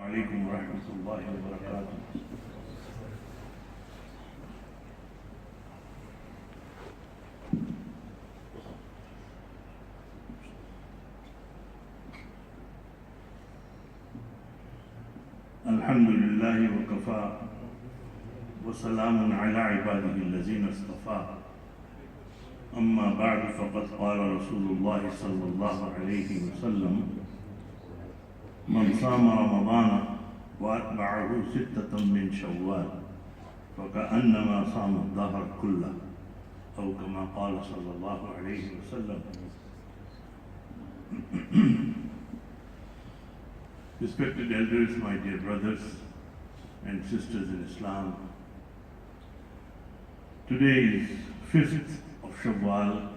عليكم ورحمة الله وبركاته. الحمد لله وكفى وسلام على عباده الذين اصطفى. أما بعد فقد قال رسول الله صلى الله عليه وسلم: من صام رمضان وأتبعه 6 من شوال فكأنما صام الدهر كله، أو كما قال صلى الله عليه وسلم. Respected elders, my dear brothers and sisters in Islam, today is 5th of Shawwal,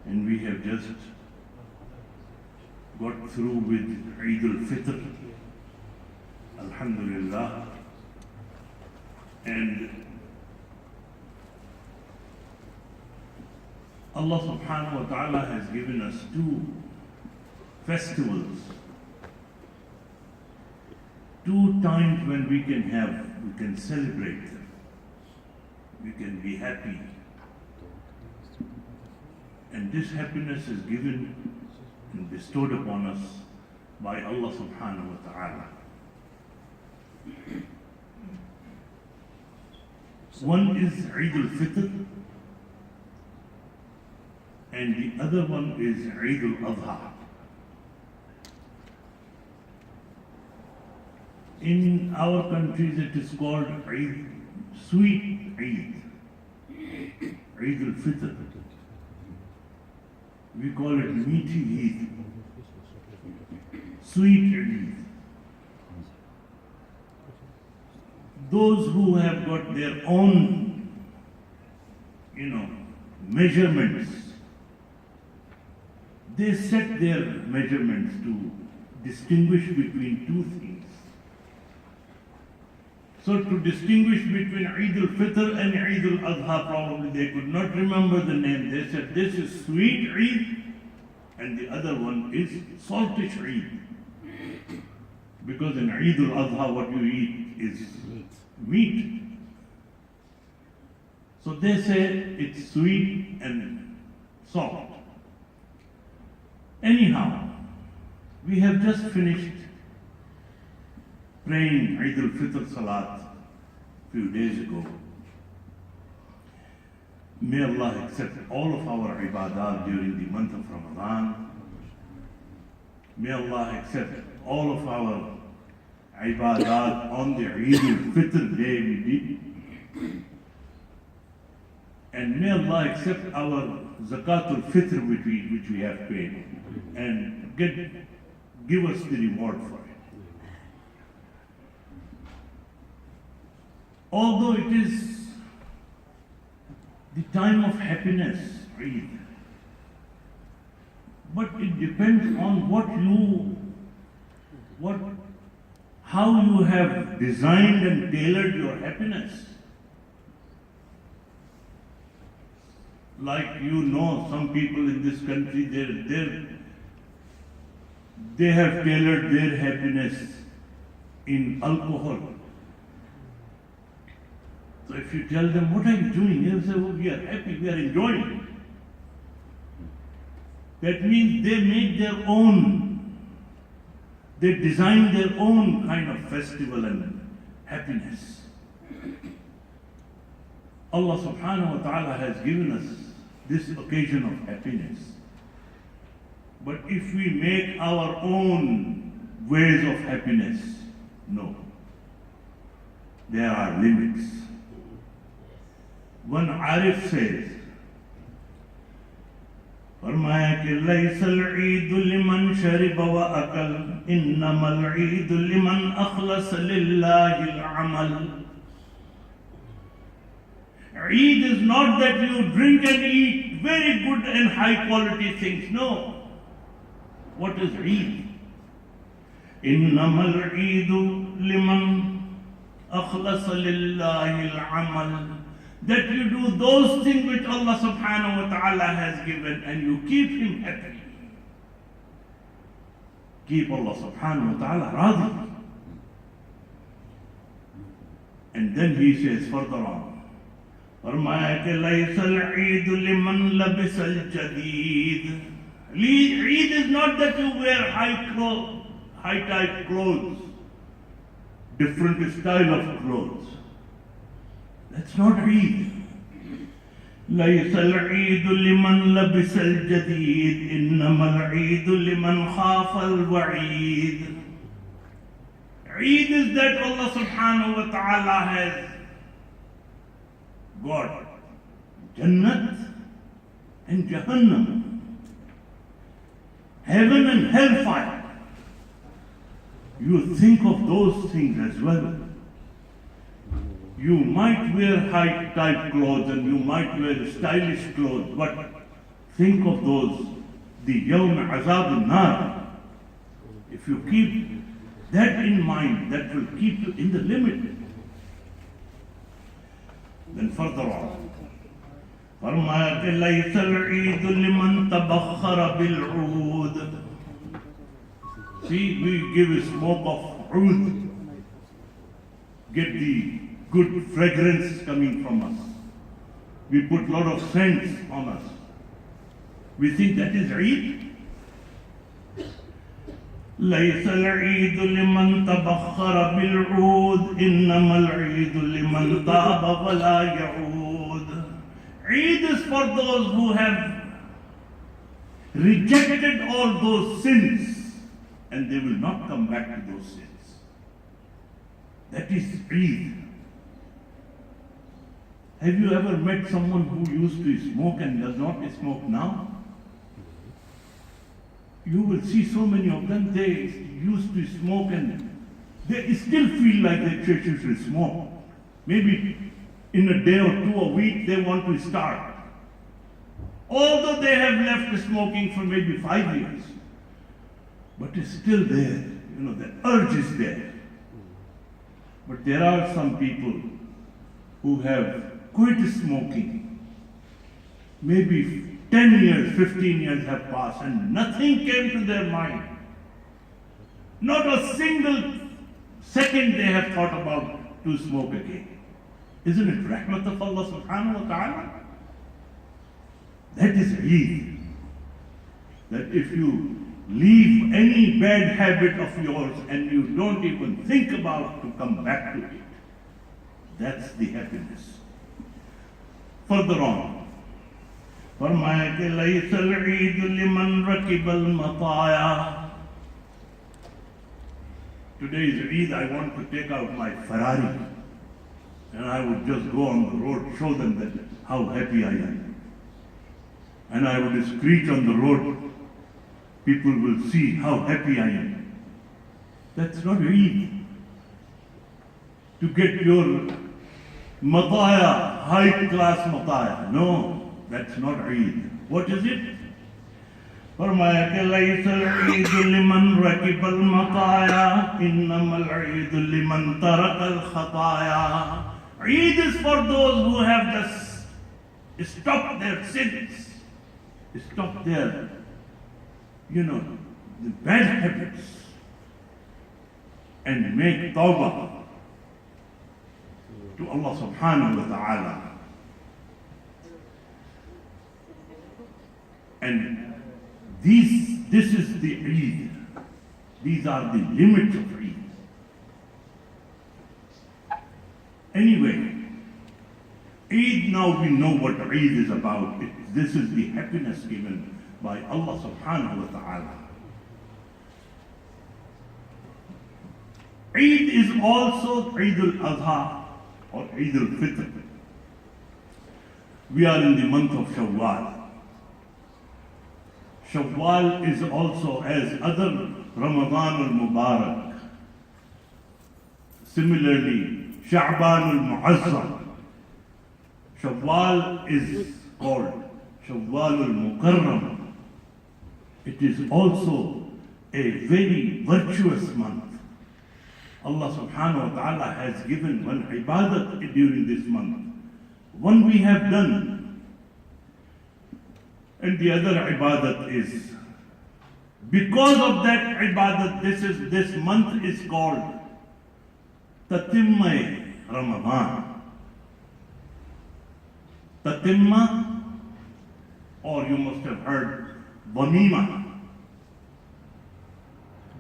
and we have just got through with Eid al-Fitr, Alhamdulillah, and Allah subhanahu wa ta'ala has given us 2 festivals, 2 times when we can celebrate them, we can be happy, and this happiness is given and bestowed upon us by Allah subhanahu wa ta'ala. One is Eid al-Fitr and the other one is Eid al-Adha. In our countries it is called Eid, sweet Eid, Eid al-Fitr. We call it meaty Eid, sweet Eid. Those who have got their own, measurements, they set their measurements to distinguish between 2 things. So to distinguish between Eid al-Fitr and Eid al-Adha, probably they could not remember the name. They said this is sweet Eid and the other one is saltish Eid. Because in Eid al-Adha what you eat is meat. So they say it's sweet and salt. Anyhow, we have just finished praying Eid al-Fitr Salat few days ago. May Allah accept all of our ibadat during the month of Ramadan. May Allah accept all of our ibadat on the Eid al-Fitr day we did. And may Allah accept our Zakat al-Fitr which we have paid and give us the reward for it. Although it is the time of happiness, Eid, but it depends on how you have designed and tailored your happiness. Like some people in this country, they have tailored their happiness in alcohol. So if you tell them, what are you doing? They'll say, oh, we are happy, we are enjoying. That means they make their own, they design their own kind of festival and happiness. Allah subhanahu wa ta'ala has given us this occasion of happiness. But if we make our own ways of happiness, no. There are limits. One Arif says, फरमाया कि लैसल ईद लिमन शरिब व अकल इन्नमल ईद लिमन अखलस लिल्लाहिल अमल. Eid is not that you drink and eat very good and high quality things. No. What is Eid? Innamal Eidu liman akhlasa lillahi al-amal. That you do those things which Allah subhanahu wa ta'ala has given and you keep Him happy. keep Allah subhanahu wa ta'ala radhi. And then he says further on, فرمایا کہ لَيْسَ الْعِيدُ لِمَنْ لَبِسَ الْجَدِيدِ. Eid is not that you wear high type clothes, different style of clothes. That's not Eid. لَيْسَ الْعِيدُ لِمَنْ لَبِسَ الْجَدِيدِ إِنَّمَا الْعِيدُ لِمَنْ خَافَ الْوَعِيدِ. Eid is that Allah subhanahu wa ta'ala has got Jannat and Jahannam, heaven and hellfire. You think of those things as well. You might wear high type clothes and you might wear stylish clothes, but think of those, the Yawm Azab al-Nar. If you keep that in mind, that will keep you in the limit. Then further on, فرمایا کہ لَيْسَ الْعِيدُ لِمَنْ تَبَخَّرَ بِالْعُودِ. See, we give a smoke of oud, get the good fragrance coming from us. We put a lot of scents on us. We think that is Eid. لَيْسَ الْعِيدُ لِمَنْ تَبَخَّرَ بِالْعُودِ إِنَّمَا الْعِيدُ لِمَنْ تَابَ وَلَا يَعُودُ. Eid is for those who have rejected all those sins and they will not come back to those sins. That is Eid. Have you ever met someone who used to smoke and does not smoke now? You will see so many of them, they used to smoke and they still feel like they should smoke. Maybe in a day or two, a week, they want to start. Although they have left smoking for maybe 5 years, but it's still there, the urge is there. But there are some people who have quit smoking. Maybe 10 years, 15 years have passed and nothing came to their mind. Not a single second they have thought about to smoke again. Isn't it rahmat of Allah subhanahu wa ta'ala? That is Eid. That if you leave any bad habit of yours and you don't even think about to come back to it, that's the happiness. Further on, فرمایا کہ لَيْسَ الْعِيدُ لِمَنْ رَكِبَ الْمَطَايَا. Today is Eid, I want to take out my Ferrari and I would just go on the road, show them that how happy I am. And I would screech on the road, people will see how happy I am. That's not Eid. To get your mataya, high class mataya, no. That's not Eid. What is it? فرمایا کہ لَيْسَ الْعِيدُ لِمَنْ رَكِبَ الْمَطَايَا إِنَّمَا الْعِيدُ لِمَنْ تَرَكَ الْخَطَايَا. Eid is for those who have just stopped their sins, stopped their, the bad habits and make tawbah to Allah subhanahu wa ta'ala. And this is the Eid. These are the limits of Eid. Anyway, Eid, now we know what Eid is about. This is the happiness given by Allah subhanahu wa ta'ala. Eid is also Eid al-Adha or Eid al-Fitr. We are in the month of Shawwal. Shawwal is also as other Ramadan al-Mubarak. Similarly, Sha'ban al-Mu'azzam. Shawwal is called Shawwal al-Mukarram. It is also a very virtuous month. Allah subhanahu wa ta'ala has given one ibadat during this month. One we have done. And the other ibadat is Because of that ibadat, this month is called Tatimma Ramadan. Tatimma, or you must have heard Bamima.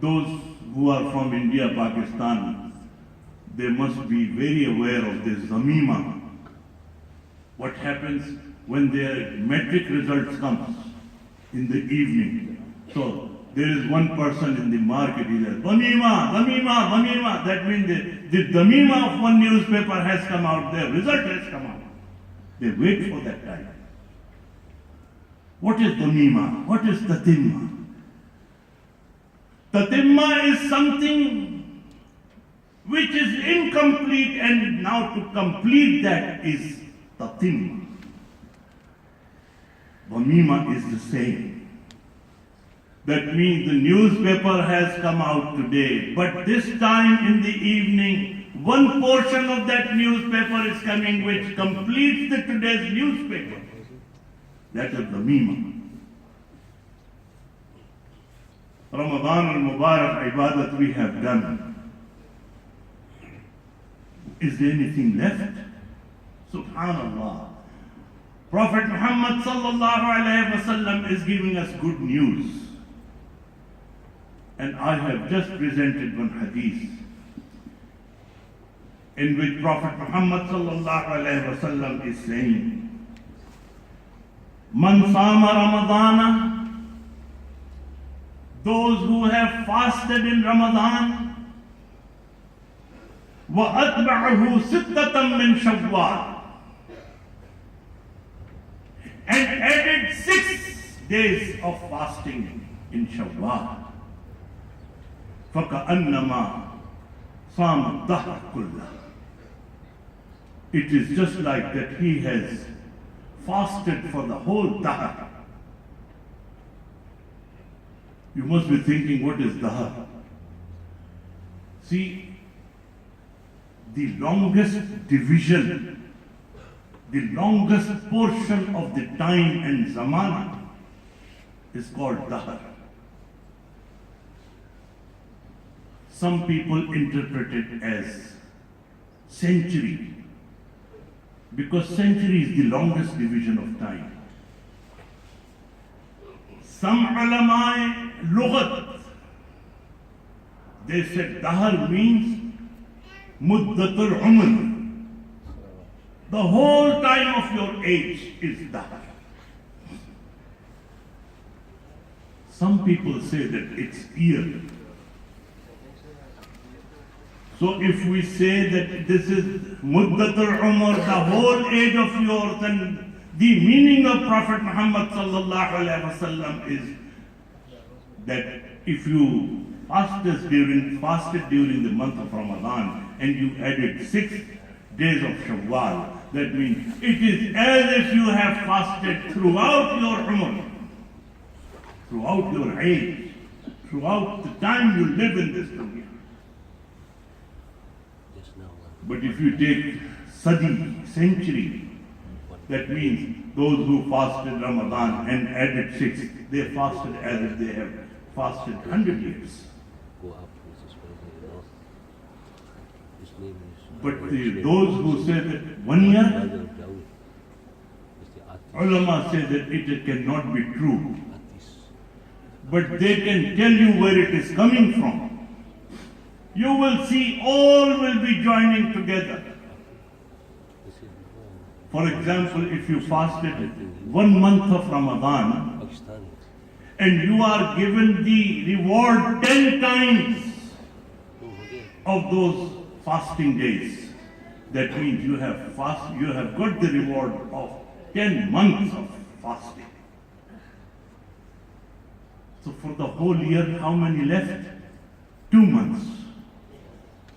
Those who are from India, Pakistan, they must be very aware of this Zamima. What happens when their metric results comes in the evening. So there is one person in the market, he says, Zamima, Zamima, Zamima. That means the Zamima of one newspaper has come out, their result has come out. They wait for that time. What is Zamima? What is Tatimma? Tatimma is something which is incomplete, and now to complete that is Tatimma. Bamima is the same. That means the newspaper has come out today, but this time in the evening, one portion of that newspaper is coming which completes the today's newspaper. That is Bamima. Ramadan al-Mubarak ibadat we have done. Is there anything left? Subhanallah. Prophet Muhammad sallallahu alayhi wasallam is giving us good news. And I have just presented one hadith in which Prophet Muhammad sallallahu alayhi wasallam is saying, Man sama Ramadana, those who have fasted in Ramadan, wa atba'ahu sittatan min Shawwal, and added 6 days of fasting in Shawwal, فَكَأَنَّمَا صَامَ الدَّهْرَ كُلَّهُ. It is just like that he has fasted for the whole dahr. You must be thinking, what is dahr? See, the longest division, the longest portion of the time and zamana is called dahr. Some people interpret it as century, because century is the longest division of time. Some ulama lughat, they said dahr means muddatul umr. The whole time of your age is dahr. Some people say that it's year. So if we say that this is muddatul umr, the whole age of yours, then the meaning of Prophet Muhammad sallallahu alaihi wasallam is that if you fasted during the month of Ramadan and you added 6 days of Shawwal, that means it is as if you have fasted throughout your umr, throughout your age, throughout the time you live in this dunya. But if you take sadi, century, that means those who fasted Ramadan and added 6, they fasted as if they have fasted 100 years. But those who say that 1 year, ulama say that it cannot be true. But they can tell you where it is coming from. You will see all will be joining together. For example, if you fasted 1 month of Ramadan and you are given the reward 10 times of those fasting days, that means you have got the reward of 10 months of fasting. So for the whole year, how many left? 2 months.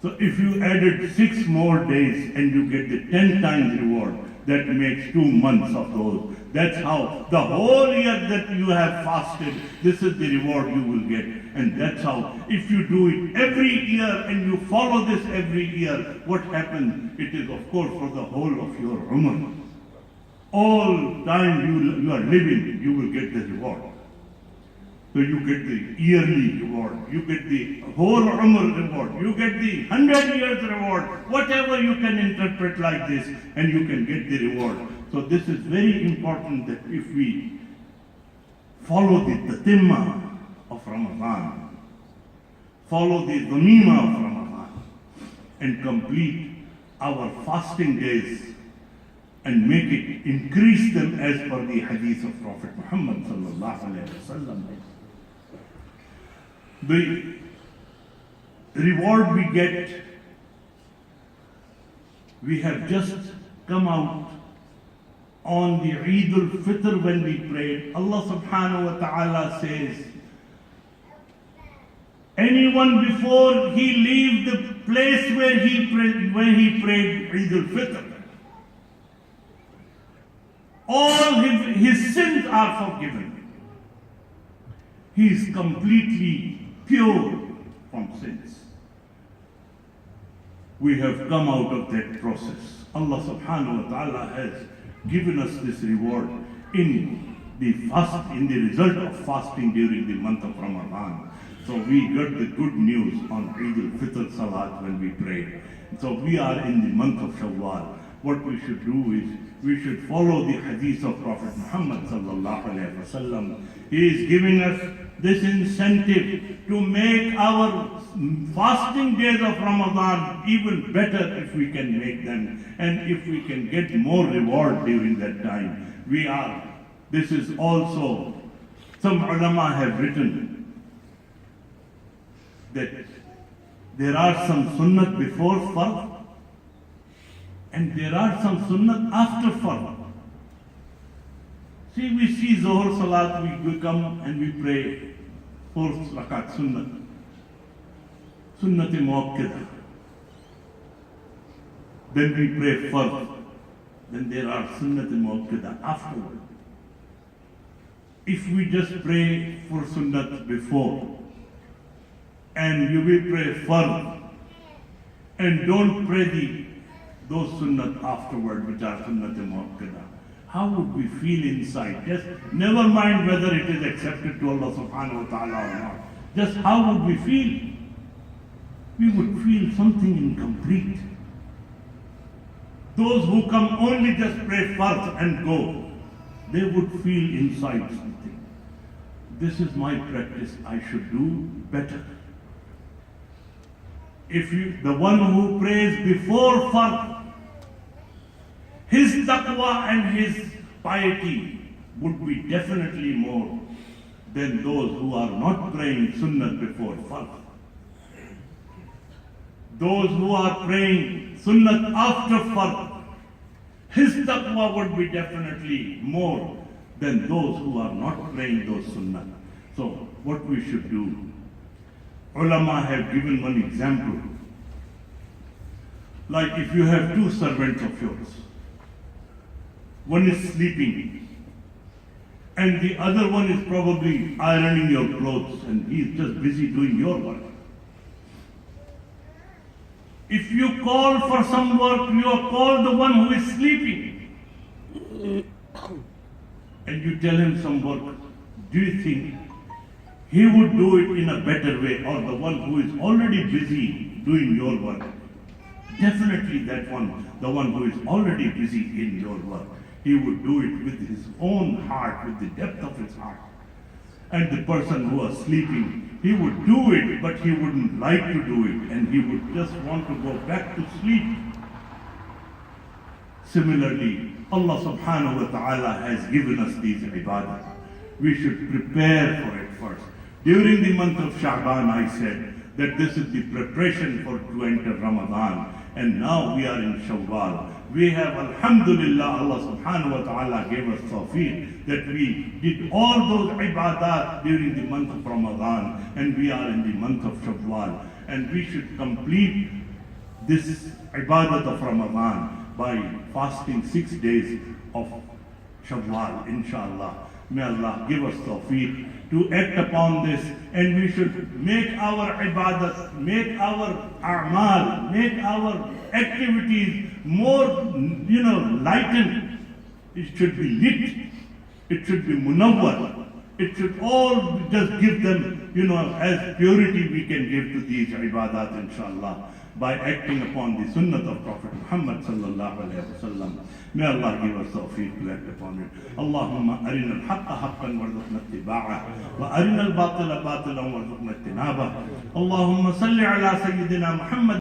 So if you added 6 more days and you get the 10 times reward, that makes 2 months of those. That's how the whole year that you have fasted, this is the reward you will get. And that's how, if you do it every year and you follow this every year, what happens? It is of course for the whole of your umr. All time you are living, you will get the reward. So you get the yearly reward, you get the whole Umr reward, you get the 100 years reward, whatever you can interpret like this, and you can get the reward. So this is very important that if we follow the tatimma of Ramadan, follow the dhamima of Ramadan, and complete our fasting days and make it, increase them as per the hadith of Prophet Muhammad sallallahu alaihi wasallam. The reward we get, we have just come out on the Eid al-Fitr when we prayed. Allah subhanahu wa ta'ala says, anyone before he leave the place where he prayed Eid al-Fitr, all his sins are forgiven. He is completely pure from sins. We have come out of that process. Allah subhanahu wa ta'ala has given us this reward in the result of fasting during the month of Ramadan. So we got the good news on Eid al-Fitr Salat when we prayed. So we are in the month of Shawwal. What we should do is we should follow the hadith of Prophet Muhammad sallallahu alaihi wasallam. He is giving us this incentive to make our fasting days of Ramadan even better if we can make them, and if we can get more reward during that time. This is also, some ulama have written that there are some sunnat before fard and there are some sunnat after fard. See, we see Zohar Salat, we come and we pray 4 rakat sunnat. Sunnat-e Muakkada. Then we pray fard. Then there are Sunnat-e Muakkada afterward. If we just pray for sunnat before and you will pray fard and don't pray those sunnat afterward, which are Sunnat-e Muakkada, how would we feel inside? Just never mind whether it is accepted to Allah subhanahu wa ta'ala or not. Just how would we feel? We would feel something incomplete. Those who come only just pray fard and go, they would feel inside something. This is my practice, I should do better. The one who prays before fard, his taqwa and his piety would be definitely more than those who are not praying sunnah before fard. Those who are praying sunnah after fard, his taqwa would be definitely more than those who are not praying those sunnah. So what we should do, ulama have given one example. Like if you have 2 servants of yours, one is sleeping and the other one is probably ironing your clothes and he is just busy doing your work. If you call for some work, you call the one who is sleeping and you tell him some work. Do you think he would do it in a better way, or the one who is already busy doing your work? Definitely that one, the one who is already busy in your work, he would do it with his own heart, with the depth of his heart. And the person who was sleeping, he would do it, but he wouldn't like to do it, and he would just want to go back to sleep. Similarly, Allah subhanahu wa ta'ala has given us these ibadah. We should prepare for it first. During the month of Sha'ban, I said that this is the preparation to enter Ramadan. And now we are in Shawwal. We have, alhamdulillah, Allah subhanahu wa ta'ala gave us tawfiq that we did all those ibadat during the month of Ramadan, and we are in the month of Shawwal. And we should complete this ibadat of Ramadan by fasting 6 days of Shawwal, inshallah. May Allah give us tawfiq to act upon this, and we should make our ibadat, make our a'mal, make our activities more, lightened. It should be lit, it should be munawwar, It should all just give them, as purity we can give to these ibadat, inshallah, by acting upon the sunnah of Prophet Muhammad sallallahu alayhi wa sallam. May Allah give us tawfiq to act upon it. Allahumma arina al-haqqa haqqan warzuqna ittiba'ah wa arina al-batila batilan warzuqna ijtinabah. Allahumma salli ala Sayyidina Muhammad